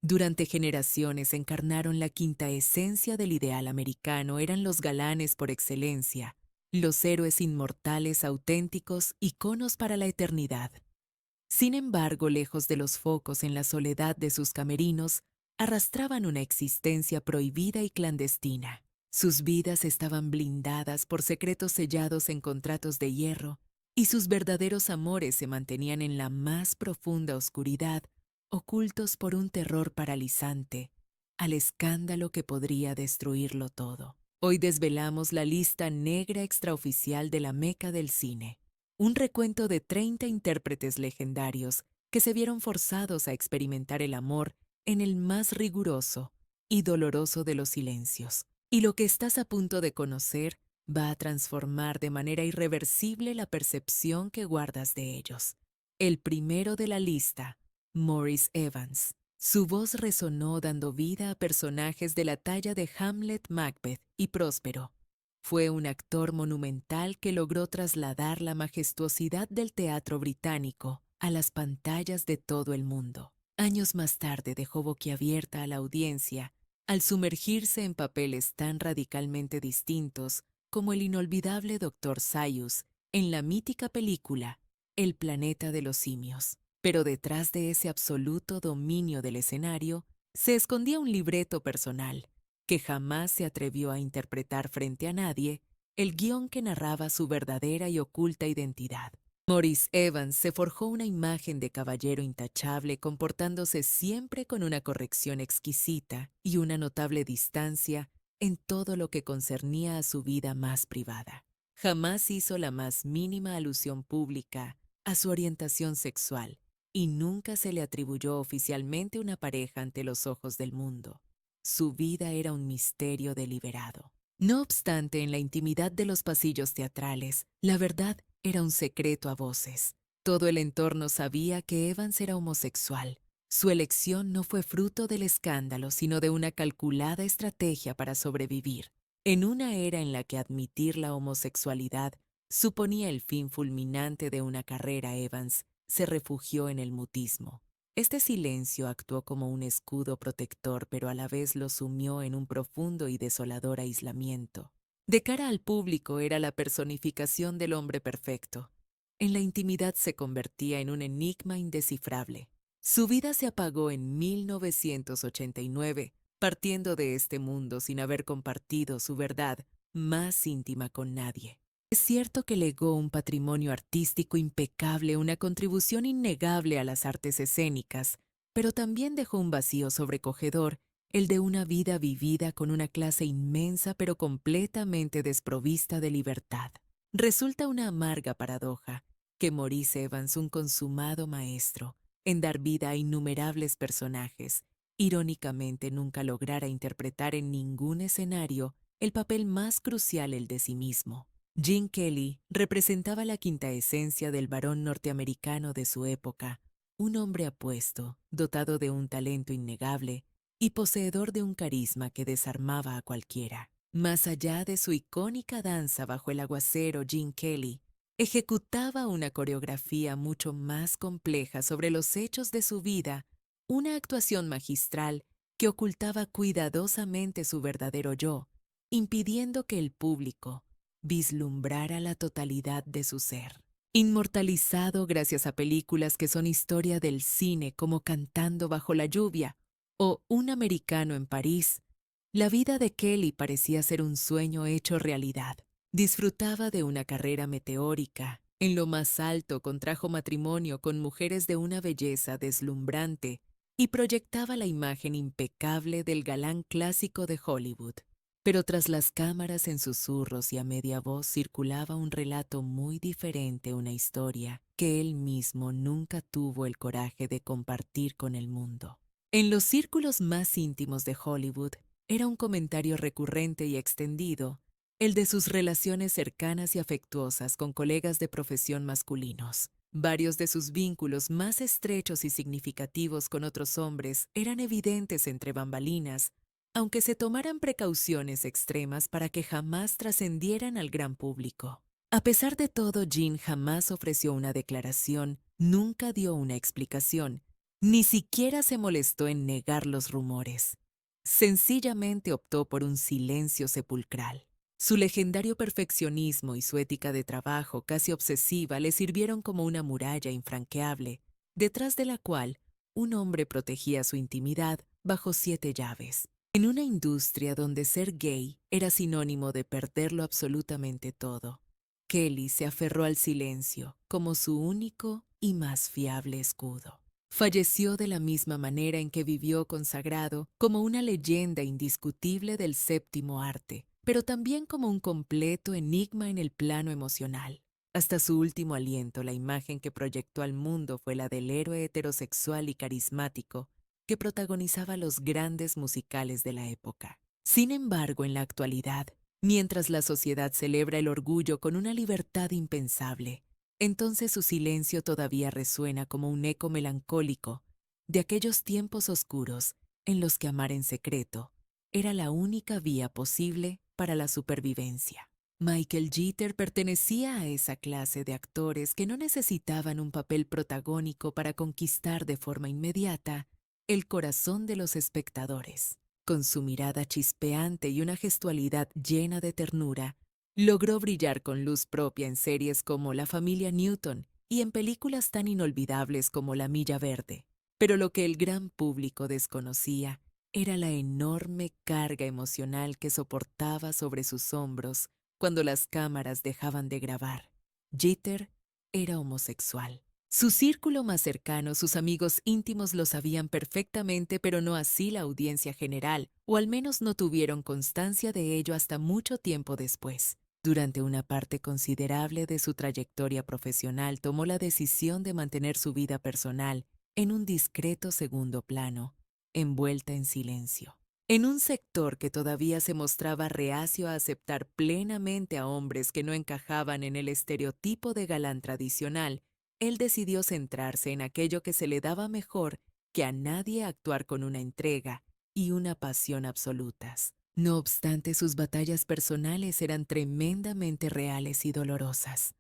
Durante generaciones encarnaron la quinta esencia del ideal americano, eran los galanes por excelencia, los héroes inmortales auténticos, iconos para la eternidad. Sin embargo, lejos de los focos en la soledad de sus camerinos, arrastraban una existencia prohibida y clandestina. Sus vidas estaban blindadas por secretos sellados en contratos de hierro, y sus verdaderos amores se mantenían en la más profunda oscuridad, ocultos por un terror paralizante, al escándalo que podría destruirlo todo. Hoy desvelamos la lista negra extraoficial de la Meca del cine, un recuento de 30 intérpretes legendarios que se vieron forzados a experimentar el amor en el más riguroso y doloroso de los silencios. Y lo que estás a punto de conocer va a transformar de manera irreversible la percepción que guardas de ellos. El primero de la lista, Maurice Evans. Su voz resonó dando vida a personajes de la talla de Hamlet, Macbeth y Próspero. Fue un actor monumental que logró trasladar la majestuosidad del teatro británico a las pantallas de todo el mundo. Años más tarde dejó boquiabierta a la audiencia al sumergirse en papeles tan radicalmente distintos como el inolvidable Dr. Seuss en la mítica película El planeta de los simios. Pero detrás de ese absoluto dominio del escenario se escondía un libreto personal que jamás se atrevió a interpretar frente a nadie, el guión que narraba su verdadera y oculta identidad. Maurice Evans se forjó una imagen de caballero intachable, comportándose siempre con una corrección exquisita y una notable distancia en todo lo que concernía a su vida más privada. Jamás hizo la más mínima alusión pública a su orientación sexual y nunca se le atribuyó oficialmente una pareja ante los ojos del mundo. Su vida era un misterio deliberado. No obstante, en la intimidad de los pasillos teatrales, la verdad era un secreto a voces. Todo el entorno sabía que Evans era homosexual. Su elección no fue fruto del escándalo, sino de una calculada estrategia para sobrevivir. En una era en la que admitir la homosexualidad suponía el fin fulminante de una carrera, Evans se refugió en el mutismo. Este silencio actuó como un escudo protector, pero a la vez lo sumió en un profundo y desolador aislamiento. De cara al público era la personificación del hombre perfecto. En la intimidad se convertía en un enigma indescifrable. Su vida se apagó en 1989, partiendo de este mundo sin haber compartido su verdad más íntima con nadie. Es cierto que legó un patrimonio artístico impecable, una contribución innegable a las artes escénicas, pero también dejó un vacío sobrecogedor, el de una vida vivida con una clase inmensa pero completamente desprovista de libertad. Resulta una amarga paradoja que Maurice Evans, un consumado maestro en dar vida a innumerables personajes, irónicamente nunca lograra interpretar en ningún escenario el papel más crucial, el de sí mismo. Gene Kelly representaba la quinta esencia del varón norteamericano de su época, un hombre apuesto, dotado de un talento innegable y poseedor de un carisma que desarmaba a cualquiera. Más allá de su icónica danza bajo el aguacero, Gene Kelly ejecutaba una coreografía mucho más compleja sobre los hechos de su vida, una actuación magistral que ocultaba cuidadosamente su verdadero yo, impidiendo que el público vislumbrara la totalidad de su ser. Inmortalizado gracias a películas que son historia del cine como Cantando bajo la lluvia o Un americano en París, la vida de Kelly parecía ser un sueño hecho realidad. Disfrutaba de una carrera meteórica. En lo más alto contrajo matrimonio con mujeres de una belleza deslumbrante y proyectaba la imagen impecable del galán clásico de Hollywood. Pero tras las cámaras en susurros y a media voz circulaba un relato muy diferente, una historia que él mismo nunca tuvo el coraje de compartir con el mundo. En los círculos más íntimos de Hollywood era un comentario recurrente y extendido el de sus relaciones cercanas y afectuosas con colegas de profesión masculinos. Varios de sus vínculos más estrechos y significativos con otros hombres eran evidentes entre bambalinas, aunque se tomaran precauciones extremas para que jamás trascendieran al gran público. A pesar de todo, Gene jamás ofreció una declaración, nunca dio una explicación, Ni siquiera se molestó en negar los rumores. Sencillamente optó por un silencio sepulcral. Su legendario perfeccionismo y su ética de trabajo casi obsesiva le sirvieron como una muralla infranqueable, detrás de la cual un hombre protegía su intimidad bajo 7 llaves. En una industria donde ser gay era sinónimo de perderlo absolutamente todo, Kelly se aferró al silencio como su único y más fiable escudo. Falleció de la misma manera en que vivió consagrado como una leyenda indiscutible del séptimo arte, pero también como un completo enigma en el plano emocional. Hasta su último aliento, la imagen que proyectó al mundo fue la del héroe heterosexual y carismático que protagonizaba los grandes musicales de la época. Sin embargo, en la actualidad, mientras la sociedad celebra el orgullo con una libertad impensable, entonces su silencio todavía resuena como un eco melancólico de aquellos tiempos oscuros en los que amar en secreto era la única vía posible para la supervivencia. Michael Jeter pertenecía a esa clase de actores que no necesitaban un papel protagónico para conquistar de forma inmediata el corazón de los espectadores. Con su mirada chispeante y una gestualidad llena de ternura, logró brillar con luz propia en series como La familia Newton y en películas tan inolvidables como La milla verde. Pero lo que el gran público desconocía era la enorme carga emocional que soportaba sobre sus hombros cuando las cámaras dejaban de grabar. Jeter era homosexual. Su círculo más cercano, sus amigos íntimos lo sabían perfectamente, pero no así la audiencia general, o al menos no tuvieron constancia de ello hasta mucho tiempo después. Durante una parte considerable de su trayectoria profesional tomó la decisión de mantener su vida personal en un discreto segundo plano, envuelta en silencio. En un sector que todavía se mostraba reacio a aceptar plenamente a hombres que no encajaban en el estereotipo de galán tradicional, él decidió centrarse en aquello que se le daba mejor que a nadie: actuar con una entrega y una pasión absolutas. No obstante, sus batallas personales eran tremendamente reales y dolorosas.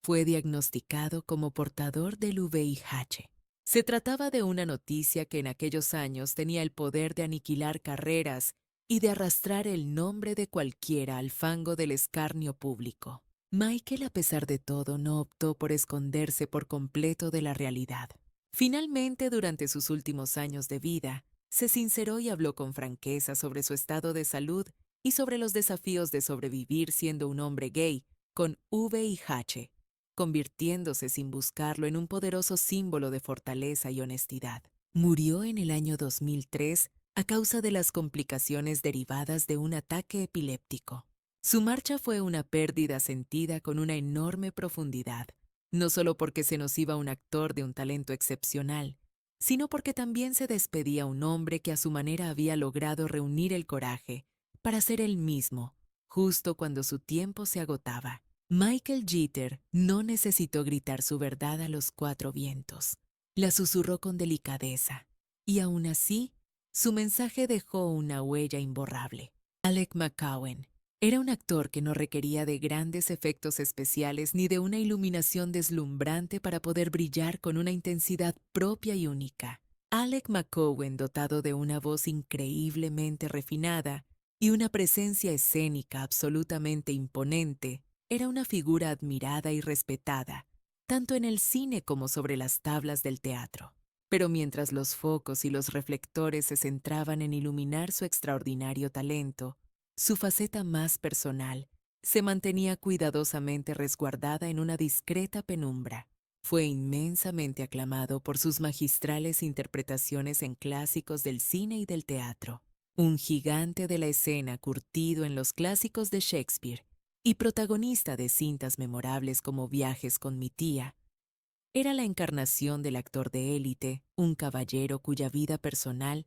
Fue diagnosticado como portador del VIH. Se trataba de una noticia que en aquellos años tenía el poder de aniquilar carreras y de arrastrar el nombre de cualquiera al fango del escarnio público. Michael, a pesar de todo, no optó por esconderse por completo de la realidad. Finalmente, durante sus últimos años de vida, se sinceró y habló con franqueza sobre su estado de salud y sobre los desafíos de sobrevivir siendo un hombre gay con VIH, convirtiéndose sin buscarlo en un poderoso símbolo de fortaleza y honestidad. Murió en el año 2003 a causa de las complicaciones derivadas de un ataque epiléptico. Su marcha fue una pérdida sentida con una enorme profundidad, no solo porque se nos iba un actor de un talento excepcional, sino porque también se despedía un hombre que a su manera había logrado reunir el coraje para ser él mismo, justo cuando su tiempo se agotaba. Michael Jeter no necesitó gritar su verdad a los 4 vientos. La susurró con delicadeza, y aún así, su mensaje dejó una huella imborrable. Alec McCowen era un actor que no requería de grandes efectos especiales ni de una iluminación deslumbrante para poder brillar con una intensidad propia y única. Alec McCowen, dotado de una voz increíblemente refinada y una presencia escénica absolutamente imponente, era una figura admirada y respetada, tanto en el cine como sobre las tablas del teatro. Pero mientras los focos y los reflectores se centraban en iluminar su extraordinario talento, su faceta más personal se mantenía cuidadosamente resguardada en una discreta penumbra. Fue inmensamente aclamado por sus magistrales interpretaciones en clásicos del cine y del teatro. Un gigante de la escena curtido en los clásicos de Shakespeare y protagonista de cintas memorables como Viajes con mi tía, era la encarnación del actor de élite, un caballero cuya vida personal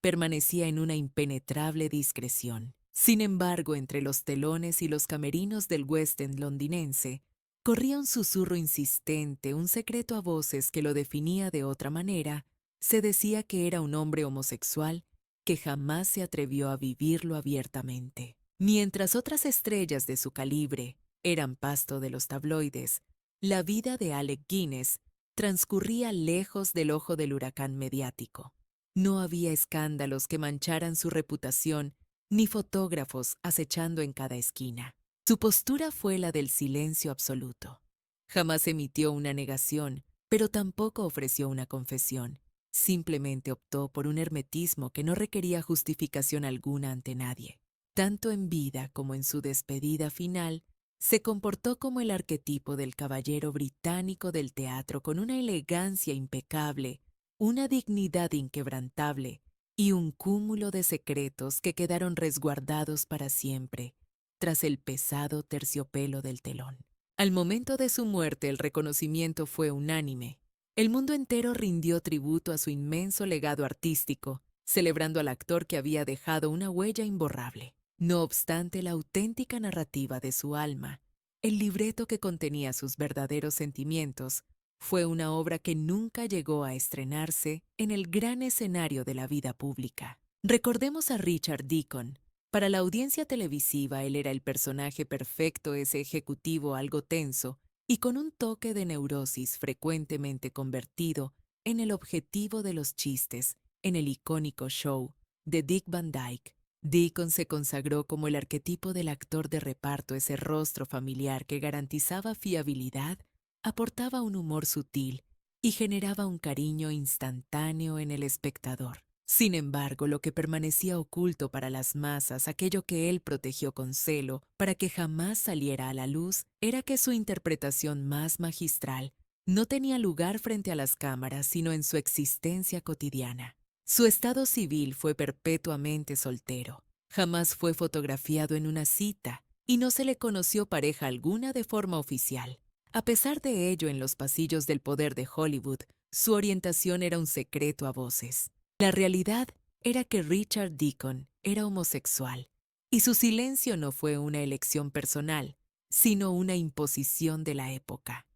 permanecía en una impenetrable discreción. Sin embargo, entre los telones y los camerinos del West End londinense, corría un susurro insistente, un secreto a voces que lo definía de otra manera. Se decía que era un hombre homosexual que jamás se atrevió a vivirlo abiertamente. Mientras otras estrellas de su calibre eran pasto de los tabloides, la vida de Alec Guinness transcurría lejos del ojo del huracán mediático. No había escándalos que mancharan su reputación, ni fotógrafos acechando en cada esquina. Su postura fue la del silencio absoluto. Jamás emitió una negación, pero tampoco ofreció una confesión. Simplemente optó por un hermetismo que no requería justificación alguna ante nadie. Tanto en vida como en su despedida final, se comportó como el arquetipo del caballero británico del teatro, con una elegancia impecable, una dignidad inquebrantable y un cúmulo de secretos que quedaron resguardados para siempre, tras el pesado terciopelo del telón. Al momento de su muerte, el reconocimiento fue unánime. El mundo entero rindió tributo a su inmenso legado artístico, celebrando al actor que había dejado una huella imborrable. No obstante la auténtica narrativa de su alma, el libreto que contenía sus verdaderos sentimientos, fue una obra que nunca llegó a estrenarse en el gran escenario de la vida pública. Recordemos a Richard Deacon. Para la audiencia televisiva, él era el personaje perfecto, ese ejecutivo algo tenso y con un toque de neurosis frecuentemente convertido en el objetivo de los chistes en el icónico show de Dick Van Dyke. Deacon se consagró como el arquetipo del actor de reparto, ese rostro familiar que garantizaba fiabilidad, aportaba un humor sutil y generaba un cariño instantáneo en el espectador. Sin embargo, lo que permanecía oculto para las masas, aquello que él protegió con celo para que jamás saliera a la luz, era que su interpretación más magistral no tenía lugar frente a las cámaras, sino en su existencia cotidiana. Su estado civil fue perpetuamente soltero. Jamás fue fotografiado en una cita y no se le conoció pareja alguna de forma oficial. A pesar de ello, en los pasillos del poder de Hollywood, su orientación era un secreto a voces. La realidad era que Richard Deacon era homosexual, y su silencio no fue una elección personal, sino una imposición de la época.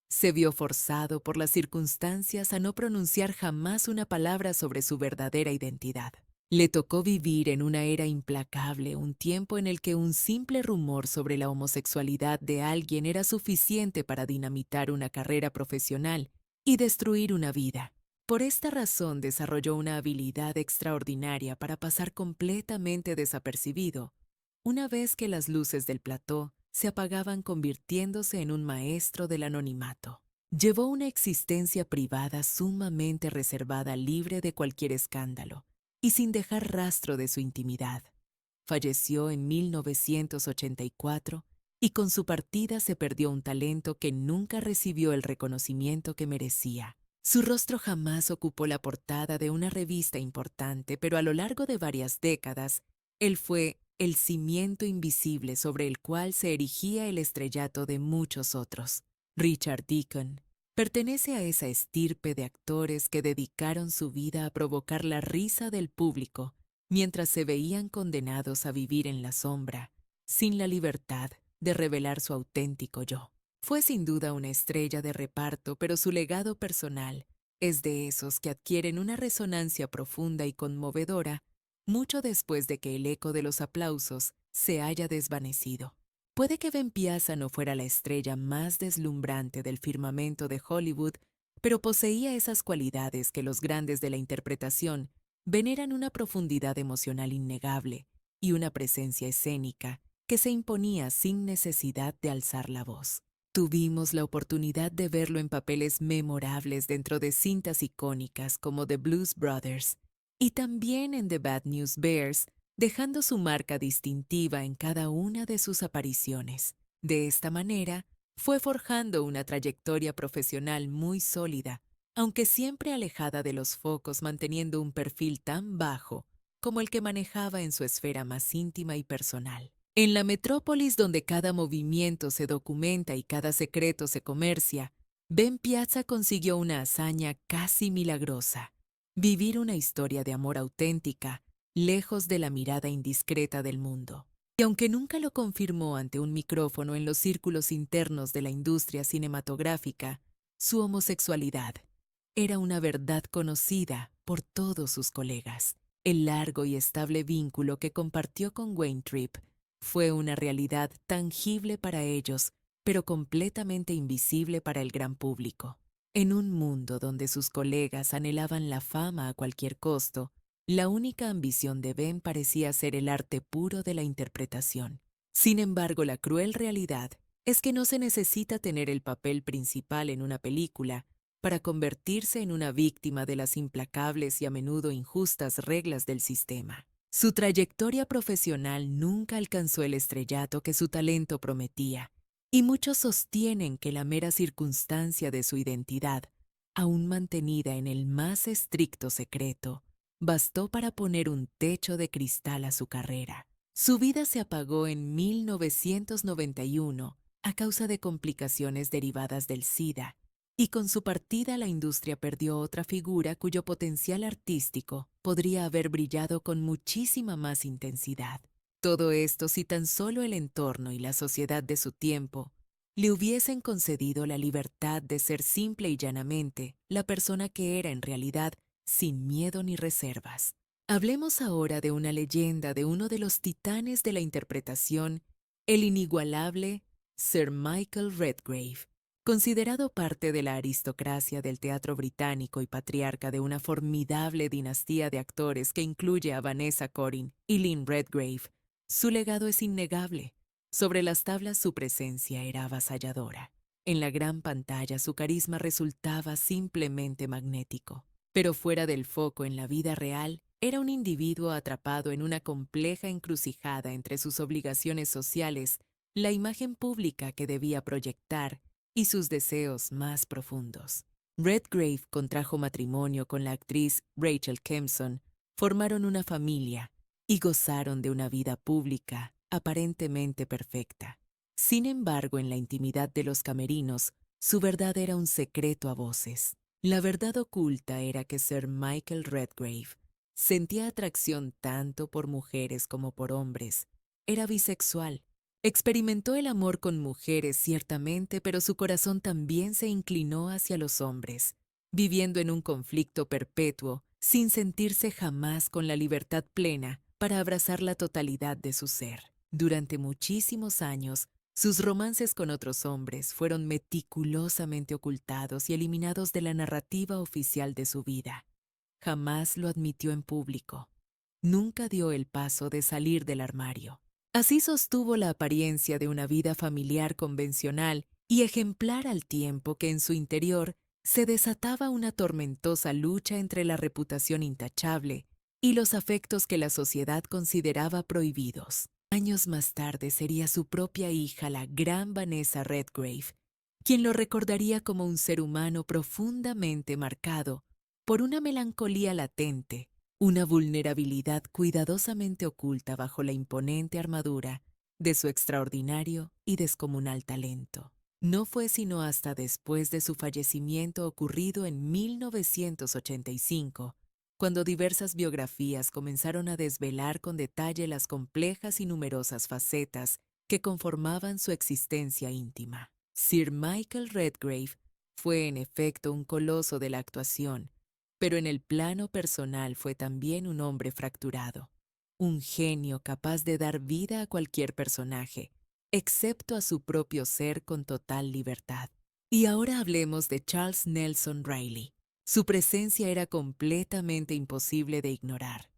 Se vio forzado por las circunstancias a no pronunciar jamás una palabra sobre su verdadera identidad. Le tocó vivir en una era implacable, un tiempo en el que un simple rumor sobre la homosexualidad de alguien era suficiente para dinamitar una carrera profesional y destruir una vida. Por esta razón desarrolló una habilidad extraordinaria para pasar completamente desapercibido, una vez que las luces del plató se apagaban, convirtiéndose en un maestro del anonimato. Llevó una existencia privada sumamente reservada, libre de cualquier escándalo y sin dejar rastro de su intimidad. Falleció en 1984 y con su partida se perdió un talento que nunca recibió el reconocimiento que merecía. Su rostro jamás ocupó la portada de una revista importante, pero a lo largo de varias décadas, él fue el cimiento invisible sobre el cual se erigía el estrellato de muchos otros. Richard Deacon pertenece a esa estirpe de actores que dedicaron su vida a provocar la risa del público mientras se veían condenados a vivir en la sombra, sin la libertad de revelar su auténtico yo. Fue sin duda una estrella de reparto, pero su legado personal es de esos que adquieren una resonancia profunda y conmovedora mucho después de que el eco de los aplausos se haya desvanecido. Puede que Ben Piazza no fuera la estrella más deslumbrante del firmamento de Hollywood, pero poseía esas cualidades que los grandes de la interpretación veneran: una profundidad emocional innegable y una presencia escénica que se imponía sin necesidad de alzar la voz. Tuvimos la oportunidad de verlo en papeles memorables dentro de cintas icónicas como The Blues Brothers y también en The Bad News Bears, dejando su marca distintiva en cada una de sus apariciones. De esta manera, fue forjando una trayectoria profesional muy sólida, aunque siempre alejada de los focos, manteniendo un perfil tan bajo como el que manejaba en su esfera más íntima y personal. En la metrópolis donde cada movimiento se documenta y cada secreto se comercia, Ben Piazza consiguió una hazaña casi milagrosa: vivir una historia de amor auténtica, lejos de la mirada indiscreta del mundo. Y aunque nunca lo confirmó ante un micrófono en los círculos internos de la industria cinematográfica, su homosexualidad era una verdad conocida por todos sus colegas. El largo y estable vínculo que compartió con Wayne Tripp fue una realidad tangible para ellos, pero completamente invisible para el gran público. En un mundo donde sus colegas anhelaban la fama a cualquier costo, la única ambición de Ben parecía ser el arte puro de la interpretación. Sin embargo, la cruel realidad es que no se necesita tener el papel principal en una película para convertirse en una víctima de las implacables y a menudo injustas reglas del sistema. Su trayectoria profesional nunca alcanzó el estrellato que su talento prometía, y muchos sostienen que la mera circunstancia de su identidad, aún mantenida en el más estricto secreto, bastó para poner un techo de cristal a su carrera. Su vida se apagó en 1991 a causa de complicaciones derivadas del SIDA, y con su partida la industria perdió otra figura cuyo potencial artístico podría haber brillado con muchísima más intensidad. Todo esto si tan solo el entorno y la sociedad de su tiempo le hubiesen concedido la libertad de ser simple y llanamente la persona que era en realidad, sin miedo ni reservas. Hablemos ahora de una leyenda de uno de los titanes de la interpretación, el inigualable Sir Michael Redgrave. Considerado parte de la aristocracia del teatro británico y patriarca de una formidable dinastía de actores que incluye a Vanessa Corrin y Lynn Redgrave, su legado es innegable. Sobre las tablas su presencia era avasalladora. En la gran pantalla su carisma resultaba simplemente magnético. Pero fuera del foco en la vida real, era un individuo atrapado en una compleja encrucijada entre sus obligaciones sociales, la imagen pública que debía proyectar y sus deseos más profundos. Redgrave contrajo matrimonio con la actriz Rachel Kempson, formaron una familia y gozaron de una vida pública aparentemente perfecta. Sin embargo, en la intimidad de los camerinos, su verdad era un secreto a voces. La verdad oculta era que Sir Michael Redgrave sentía atracción tanto por mujeres como por hombres. Era bisexual. Experimentó el amor con mujeres ciertamente, pero su corazón también se inclinó hacia los hombres, viviendo en un conflicto perpetuo, sin sentirse jamás con la libertad plena para abrazar la totalidad de su ser. Durante muchísimos años, sus romances con otros hombres fueron meticulosamente ocultados y eliminados de la narrativa oficial de su vida. Jamás lo admitió en público. Nunca dio el paso de salir del armario. Así sostuvo la apariencia de una vida familiar convencional y ejemplar al tiempo que en su interior se desataba una tormentosa lucha entre la reputación intachable y los afectos que la sociedad consideraba prohibidos. Años más tarde sería su propia hija, la gran Vanessa Redgrave, quien lo recordaría como un ser humano profundamente marcado por una melancolía latente, una vulnerabilidad cuidadosamente oculta bajo la imponente armadura de su extraordinario y descomunal talento. No fue sino hasta después de su fallecimiento ocurrido en 1985, cuando diversas biografías comenzaron a desvelar con detalle las complejas y numerosas facetas que conformaban su existencia íntima. Sir Michael Redgrave fue en efecto un coloso de la actuación, pero en el plano personal fue también un hombre fracturado, un genio capaz de dar vida a cualquier personaje, excepto a su propio ser con total libertad. Y ahora hablemos de Charles Nelson Reilly. Su presencia era completamente imposible de ignorar.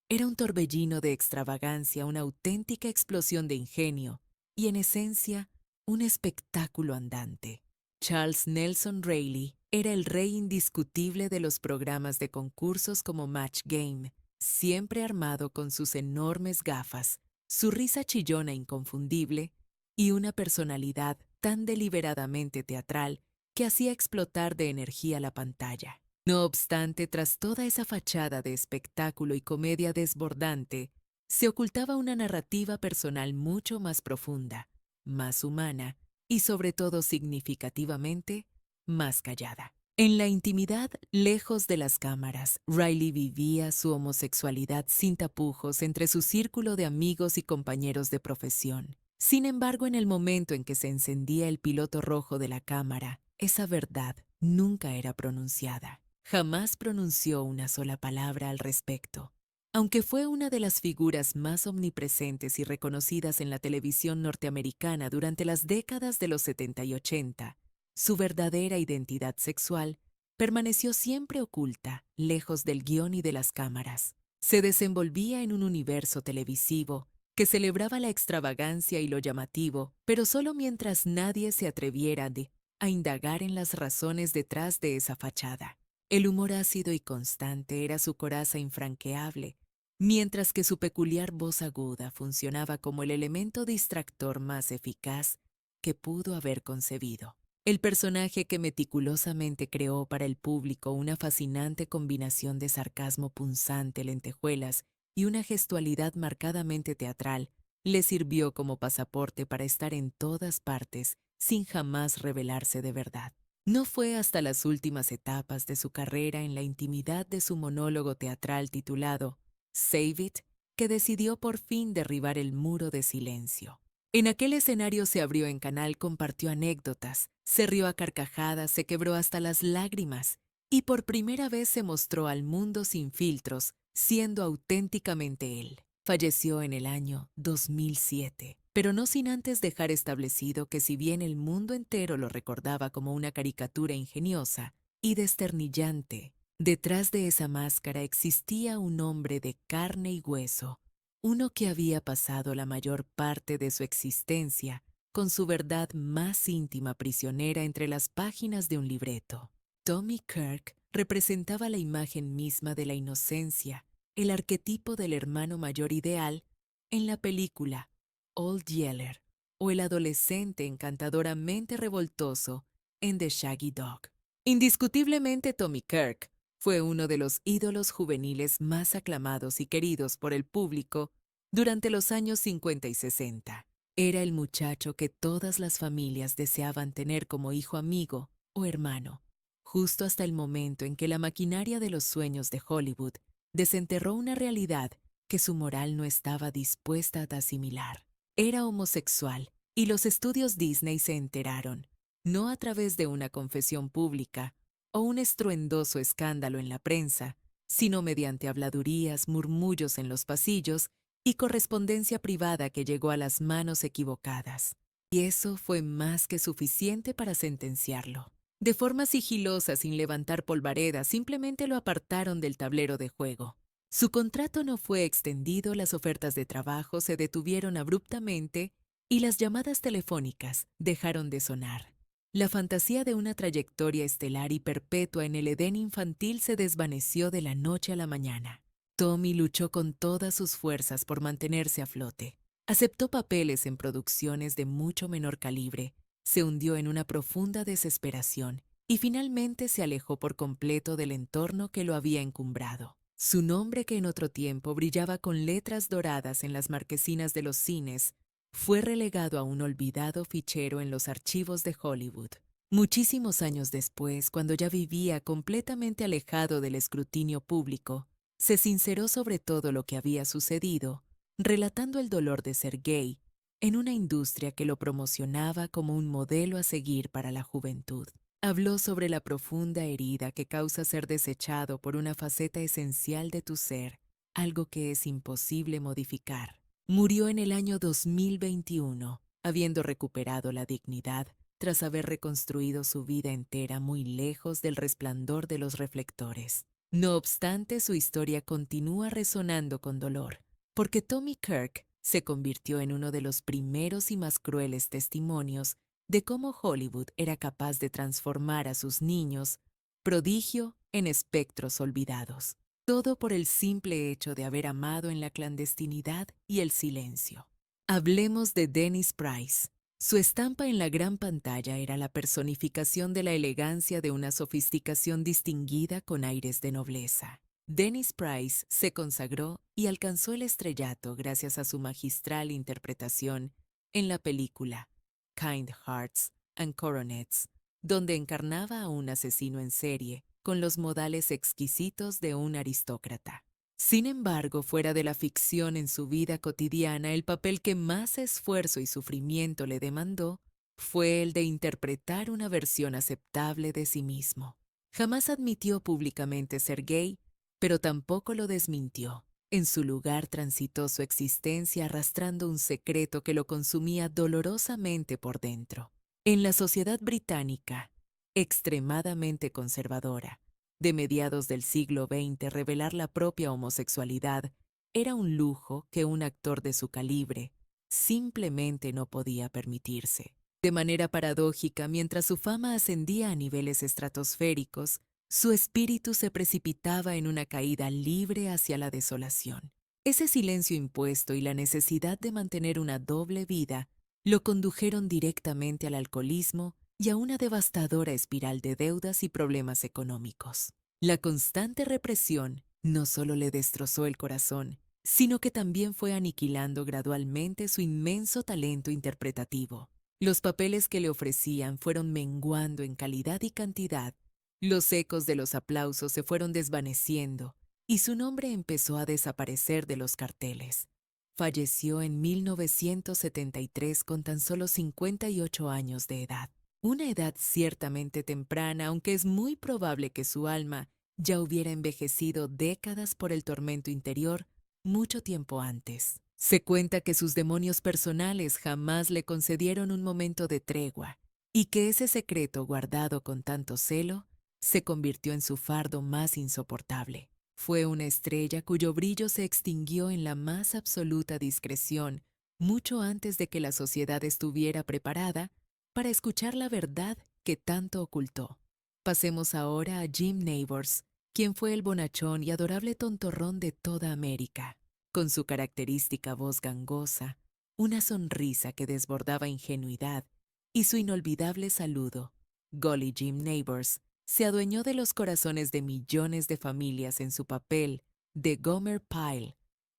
Era un torbellino de extravagancia, una auténtica explosión de ingenio y, en esencia, un espectáculo andante. Charles Nelson Reilly era el rey indiscutible de los programas de concursos como Match Game, siempre armado con sus enormes gafas, su risa chillona inconfundible y una personalidad tan deliberadamente teatral que hacía explotar de energía la pantalla. No obstante, tras toda esa fachada de espectáculo y comedia desbordante, se ocultaba una narrativa personal mucho más profunda, más humana y, sobre todo significativamente, más callada. En la intimidad, lejos de las cámaras, Reilly vivía su homosexualidad sin tapujos entre su círculo de amigos y compañeros de profesión. Sin embargo, en el momento en que se encendía el piloto rojo de la cámara, esa verdad nunca era pronunciada. Jamás pronunció una sola palabra al respecto. Aunque fue una de las figuras más omnipresentes y reconocidas en la televisión norteamericana durante las décadas de los 70 y 80, Su verdadera identidad sexual permaneció siempre oculta, lejos del guión y de las cámaras. Se desenvolvía en un universo televisivo que celebraba la extravagancia y lo llamativo, pero solo mientras nadie se atreviera a indagar en las razones detrás de esa fachada. El humor ácido y constante era su coraza infranqueable, mientras que su peculiar voz aguda funcionaba como el elemento distractor más eficaz que pudo haber concebido. El personaje que meticulosamente creó para el público una fascinante combinación de sarcasmo punzante, lentejuelas y una gestualidad marcadamente teatral, le sirvió como pasaporte para estar en todas partes sin jamás revelarse de verdad. No fue hasta las últimas etapas de su carrera en la intimidad de su monólogo teatral titulado Save It que decidió por fin derribar el muro de silencio. En aquel escenario se abrió en canal, compartió anécdotas, se rió a carcajadas, se quebró hasta las lágrimas y por primera vez se mostró al mundo sin filtros, siendo auténticamente él. Falleció en el año 2007, pero no sin antes dejar establecido que si bien el mundo entero lo recordaba como una caricatura ingeniosa y desternillante, detrás de esa máscara existía un hombre de carne y hueso, uno que había pasado la mayor parte de su existencia con su verdad más íntima prisionera entre las páginas de un libreto. Tommy Kirk representaba la imagen misma de la inocencia, el arquetipo del hermano mayor ideal en la película Old Yeller o el adolescente encantadoramente revoltoso en The Shaggy Dog. Indiscutiblemente Tommy Kirk fue uno de los ídolos juveniles más aclamados y queridos por el público durante los años 50 y 60. Era el muchacho que todas las familias deseaban tener como hijo amigo o hermano, justo hasta el momento en que la maquinaria de los sueños de Hollywood desenterró una realidad que su moral no estaba dispuesta a asimilar. Era homosexual y los estudios Disney se enteraron, no a través de una confesión pública o un estruendoso escándalo en la prensa, sino mediante habladurías, murmullos en los pasillos y correspondencia privada que llegó a las manos equivocadas. Y eso fue más que suficiente para sentenciarlo. De forma sigilosa, sin levantar polvareda, simplemente lo apartaron del tablero de juego. Su contrato no fue extendido, las ofertas de trabajo se detuvieron abruptamente y las llamadas telefónicas dejaron de sonar. La fantasía de una trayectoria estelar y perpetua en el Edén infantil se desvaneció de la noche a la mañana. Tommy luchó con todas sus fuerzas por mantenerse a flote. Aceptó papeles en producciones de mucho menor calibre, se hundió en una profunda desesperación y finalmente se alejó por completo del entorno que lo había encumbrado. Su nombre, que en otro tiempo brillaba con letras doradas en las marquesinas de los cines, fue relegado a un olvidado fichero en los archivos de Hollywood. Muchísimos años después, cuando ya vivía completamente alejado del escrutinio público, se sinceró sobre todo lo que había sucedido, relatando el dolor de ser gay en una industria que lo promocionaba como un modelo a seguir para la juventud. Habló sobre la profunda herida que causa ser desechado por una faceta esencial de tu ser, algo que es imposible modificar. Murió en el año 2021, habiendo recuperado la dignidad tras haber reconstruido su vida entera muy lejos del resplandor de los reflectores. No obstante, su historia continúa resonando con dolor, porque Tommy Kirk se convirtió en uno de los primeros y más crueles testimonios de cómo Hollywood era capaz de transformar a sus niños, prodigio, en espectros olvidados. Todo por el simple hecho de haber amado en la clandestinidad y el silencio. Hablemos de Dennis Price. Su estampa en la gran pantalla era la personificación de la elegancia de una sofisticación distinguida con aires de nobleza. Dennis Price se consagró y alcanzó el estrellato gracias a su magistral interpretación en la película Kind Hearts and Coronets, donde encarnaba a un asesino en serie con los modales exquisitos de un aristócrata. Sin embargo, fuera de la ficción en su vida cotidiana, el papel que más esfuerzo y sufrimiento le demandó fue el de interpretar una versión aceptable de sí mismo. Jamás admitió públicamente ser gay, pero tampoco lo desmintió. En su lugar transitó su existencia arrastrando un secreto que lo consumía dolorosamente por dentro. En la sociedad británica, extremadamente conservadora, de mediados del siglo XX, revelar la propia homosexualidad era un lujo que un actor de su calibre simplemente no podía permitirse. De manera paradójica, mientras su fama ascendía a niveles estratosféricos, su espíritu se precipitaba en una caída libre hacia la desolación. Ese silencio impuesto y la necesidad de mantener una doble vida lo condujeron directamente al alcoholismo y a una devastadora espiral de deudas y problemas económicos. La constante represión no solo le destrozó el corazón, sino que también fue aniquilando gradualmente su inmenso talento interpretativo. Los papeles que le ofrecían fueron menguando en calidad y cantidad. Los ecos de los aplausos se fueron desvaneciendo y su nombre empezó a desaparecer de los carteles. Falleció en 1973 con tan solo 58 años de edad. Una edad ciertamente temprana, aunque es muy probable que su alma ya hubiera envejecido décadas por el tormento interior mucho tiempo antes. Se cuenta que sus demonios personales jamás le concedieron un momento de tregua y que ese secreto guardado con tanto celo se convirtió en su fardo más insoportable. Fue una estrella cuyo brillo se extinguió en la más absoluta discreción mucho antes de que la sociedad estuviera preparada para escuchar la verdad que tanto ocultó. Pasemos ahora a Jim Nabors, quien fue el bonachón y adorable tontorrón de toda América. Con su característica voz gangosa, una sonrisa que desbordaba ingenuidad y su inolvidable saludo, Golly Jim Nabors se adueñó de los corazones de millones de familias en su papel de Gomer Pyle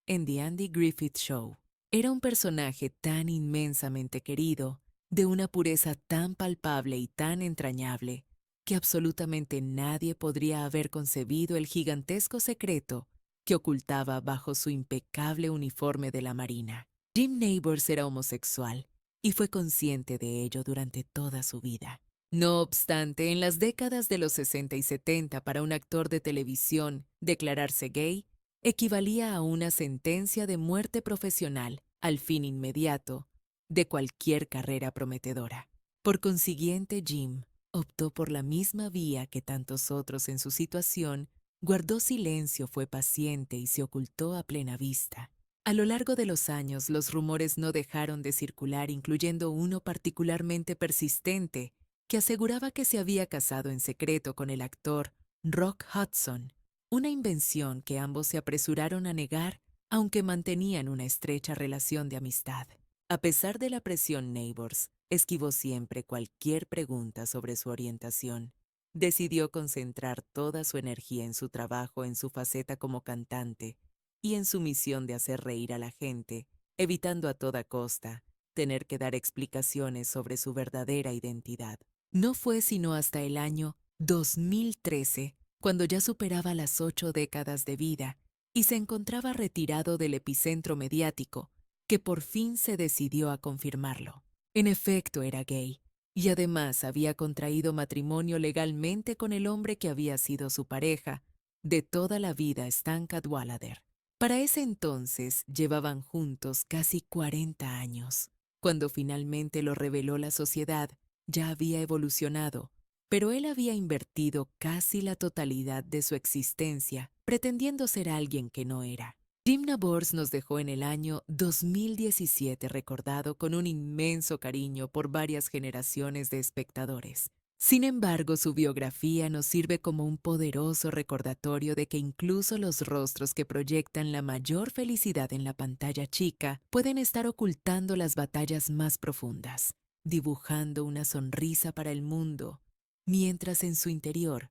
en The Andy Griffith Show. Era un personaje tan inmensamente querido, de una pureza tan palpable y tan entrañable, que absolutamente nadie podría haber concebido el gigantesco secreto que ocultaba bajo su impecable uniforme de la Marina. Jim Nabors era homosexual y fue consciente de ello durante toda su vida. No obstante, en las décadas de los 60 y 70, para un actor de televisión, declararse gay equivalía a una sentencia de muerte profesional, al fin inmediato, de cualquier carrera prometedora. Por consiguiente, Jim optó por la misma vía que tantos otros en su situación, guardó silencio, fue paciente y se ocultó a plena vista. A lo largo de los años, los rumores no dejaron de circular, incluyendo uno particularmente persistente, que aseguraba que se había casado en secreto con el actor Rock Hudson, una invención que ambos se apresuraron a negar, aunque mantenían una estrecha relación de amistad. A pesar de la presión, Nabors esquivó siempre cualquier pregunta sobre su orientación. Decidió concentrar toda su energía en su trabajo, en su faceta como cantante y en su misión de hacer reír a la gente, evitando a toda costa tener que dar explicaciones sobre su verdadera identidad. No fue sino hasta el año 2013, cuando ya superaba las 8 décadas de vida y se encontraba retirado del epicentro mediático, que por fin se decidió a confirmarlo. En efecto, era gay, y además había contraído matrimonio legalmente con el hombre que había sido su pareja de toda la vida, Stan Cadwallader. Para ese entonces llevaban juntos casi 40 años. Cuando finalmente lo reveló la sociedad, ya había evolucionado, pero él había invertido casi la totalidad de su existencia pretendiendo ser alguien que no era. Jim Nabors nos dejó en el año 2017, recordado con un inmenso cariño por varias generaciones de espectadores. Sin embargo, su biografía nos sirve como un poderoso recordatorio de que incluso los rostros que proyectan la mayor felicidad en la pantalla chica pueden estar ocultando las batallas más profundas, dibujando una sonrisa para el mundo, mientras en su interior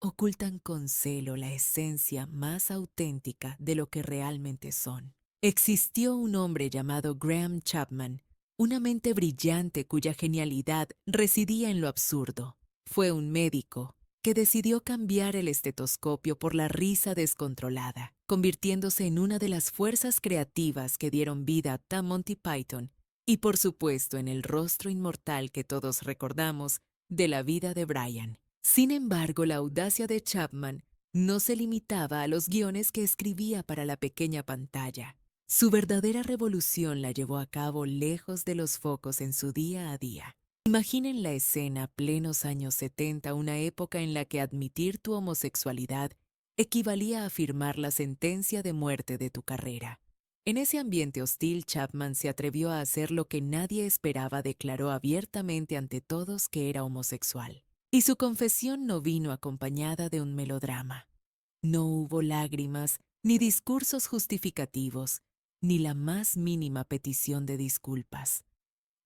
ocultan con celo la esencia más auténtica de lo que realmente son. Existió un hombre llamado Graham Chapman, una mente brillante cuya genialidad residía en lo absurdo. Fue un médico que decidió cambiar el estetoscopio por la risa descontrolada, convirtiéndose en una de las fuerzas creativas que dieron vida a Monty Python y, por supuesto, en el rostro inmortal que todos recordamos de La vida de Brian. Sin embargo, la audacia de Chapman no se limitaba a los guiones que escribía para la pequeña pantalla. Su verdadera revolución la llevó a cabo lejos de los focos en su día a día. Imaginen la escena plenos años 70, una época en la que admitir tu homosexualidad equivalía a firmar la sentencia de muerte de tu carrera. En ese ambiente hostil, Chapman se atrevió a hacer lo que nadie esperaba, declaró abiertamente ante todos que era homosexual. Y su confesión no vino acompañada de un melodrama. No hubo lágrimas, ni discursos justificativos, ni la más mínima petición de disculpas.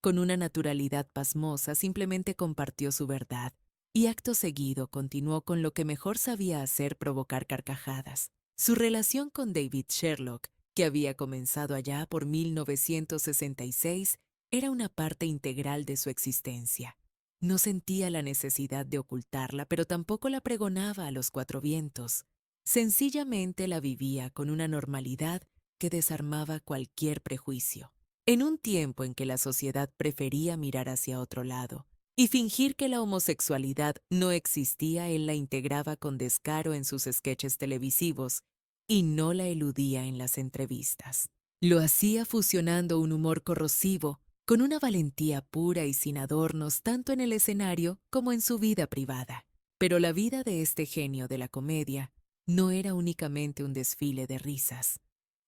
Con una naturalidad pasmosa, simplemente compartió su verdad, y acto seguido continuó con lo que mejor sabía hacer: provocar carcajadas. Su relación con David Sherlock, que había comenzado allá por 1966, era una parte integral de su existencia. No sentía la necesidad de ocultarla, pero tampoco la pregonaba a los cuatro vientos. Sencillamente la vivía con una normalidad que desarmaba cualquier prejuicio. En un tiempo en que la sociedad prefería mirar hacia otro lado y fingir que la homosexualidad no existía, él la integraba con descaro en sus sketches televisivos y no la eludía en las entrevistas. Lo hacía fusionando un humor corrosivo con una valentía pura y sin adornos, tanto en el escenario como en su vida privada. Pero la vida de este genio de la comedia no era únicamente un desfile de risas.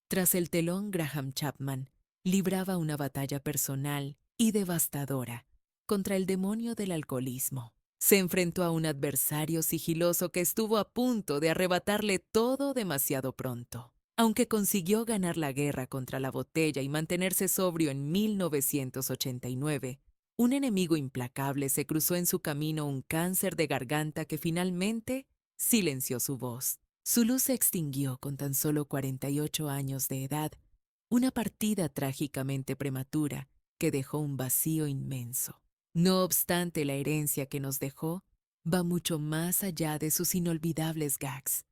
Tras el telón, Graham Chapman libraba una batalla personal y devastadora contra el demonio del alcoholismo. Se enfrentó a un adversario sigiloso que estuvo a punto de arrebatarle todo demasiado pronto. Aunque consiguió ganar la guerra contra la botella y mantenerse sobrio en 1989, un enemigo implacable se cruzó en su camino, un cáncer de garganta que finalmente silenció su voz. Su luz se extinguió con tan solo 48 años de edad, una partida trágicamente prematura que dejó un vacío inmenso. No obstante, la herencia que nos dejó va mucho más allá de sus inolvidables gags.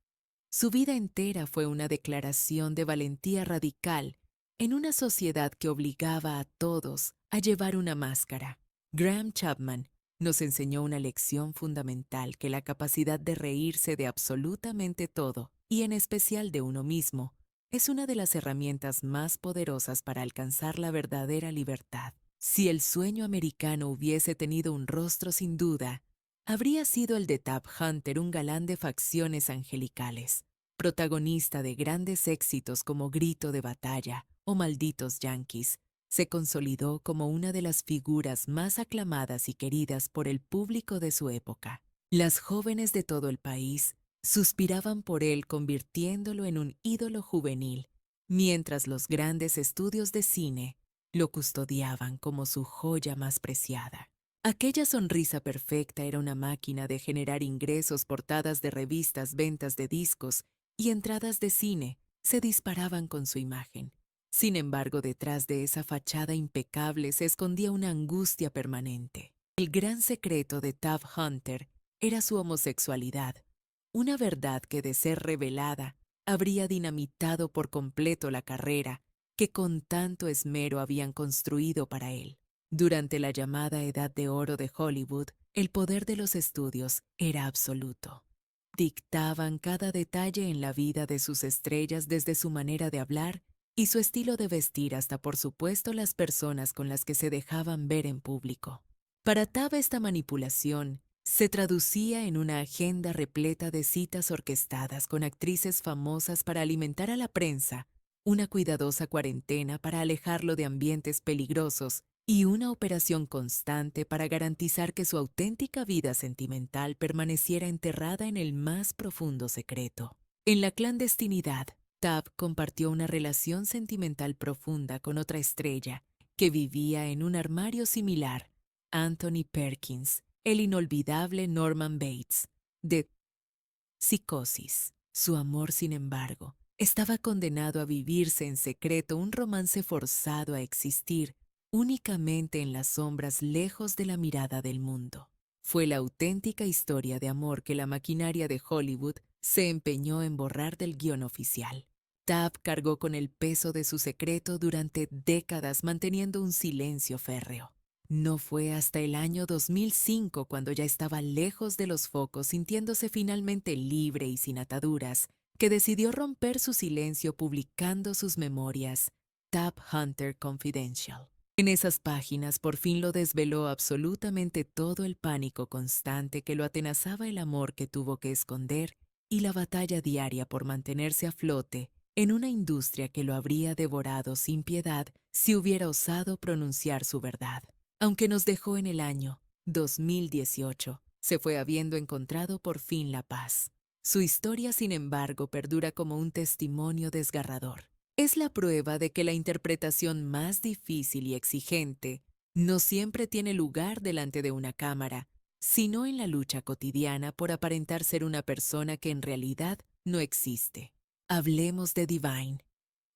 Su vida entera fue una declaración de valentía radical en una sociedad que obligaba a todos a llevar una máscara. Graham Chapman nos enseñó una lección fundamental: que la capacidad de reírse de absolutamente todo, y en especial de uno mismo, es una de las herramientas más poderosas para alcanzar la verdadera libertad. Si el sueño americano hubiese tenido un rostro, sin duda, habría sido el de Tab Hunter, un galán de facciones angelicales, protagonista de grandes éxitos como Grito de Batalla o Malditos Yankees. Se consolidó como una de las figuras más aclamadas y queridas por el público de su época. Las jóvenes de todo el país suspiraban por él, convirtiéndolo en un ídolo juvenil, mientras los grandes estudios de cine lo custodiaban como su joya más preciada. Aquella sonrisa perfecta era una máquina de generar ingresos. Portadas de revistas, ventas de discos y entradas de cine se disparaban con su imagen. Sin embargo, detrás de esa fachada impecable se escondía una angustia permanente. El gran secreto de Tab Hunter era su homosexualidad, una verdad que, de ser revelada, habría dinamitado por completo la carrera que con tanto esmero habían construido para él. Durante la llamada Edad de Oro de Hollywood, el poder de los estudios era absoluto. Dictaban cada detalle en la vida de sus estrellas, desde su manera de hablar y su estilo de vestir hasta, por supuesto, las personas con las que se dejaban ver en público. Para Tab, esta manipulación se traducía en una agenda repleta de citas orquestadas con actrices famosas para alimentar a la prensa, una cuidadosa cuarentena para alejarlo de ambientes peligrosos y una operación constante para garantizar que su auténtica vida sentimental permaneciera enterrada en el más profundo secreto. En la clandestinidad, Tab compartió una relación sentimental profunda con otra estrella que vivía en un armario similar: Anthony Perkins, el inolvidable Norman Bates, de Psicosis. Su amor, sin embargo, estaba condenado a vivirse en secreto, un romance forzado a existir únicamente en las sombras, lejos de la mirada del mundo. Fue la auténtica historia de amor que la maquinaria de Hollywood se empeñó en borrar del guión oficial. Tab cargó con el peso de su secreto durante décadas, manteniendo un silencio férreo. No fue hasta el año 2005, cuando ya estaba lejos de los focos, sintiéndose finalmente libre y sin ataduras, que decidió romper su silencio publicando sus memorias, Tab Hunter Confidential. En esas páginas por fin lo desveló absolutamente todo el pánico constante que lo atenazaba, el amor que tuvo que esconder y la batalla diaria por mantenerse a flote en una industria que lo habría devorado sin piedad si hubiera osado pronunciar su verdad. Aunque nos dejó en el año 2018, se fue habiendo encontrado por fin la paz. Su historia, sin embargo, perdura como un testimonio desgarrador. Es la prueba de que la interpretación más difícil y exigente no siempre tiene lugar delante de una cámara, sino en la lucha cotidiana por aparentar ser una persona que en realidad no existe. Hablemos de Divine.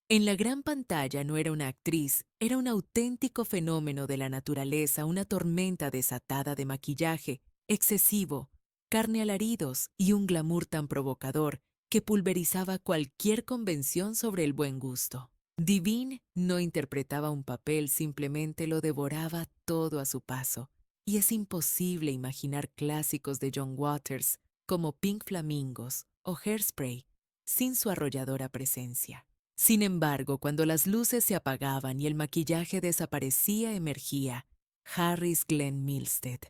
En la gran pantalla no era una actriz, era un auténtico fenómeno de la naturaleza, una tormenta desatada de maquillaje, excesivo, carne alaridos y un glamour tan provocador que pulverizaba cualquier convención sobre el buen gusto. Divine no interpretaba un papel, simplemente lo devoraba todo a su paso, y es imposible imaginar clásicos de John Waters como Pink Flamingos o Hairspray sin su arrolladora presencia. Sin embargo, cuando las luces se apagaban y el maquillaje desaparecía, emergía Harris Glenn Milstead,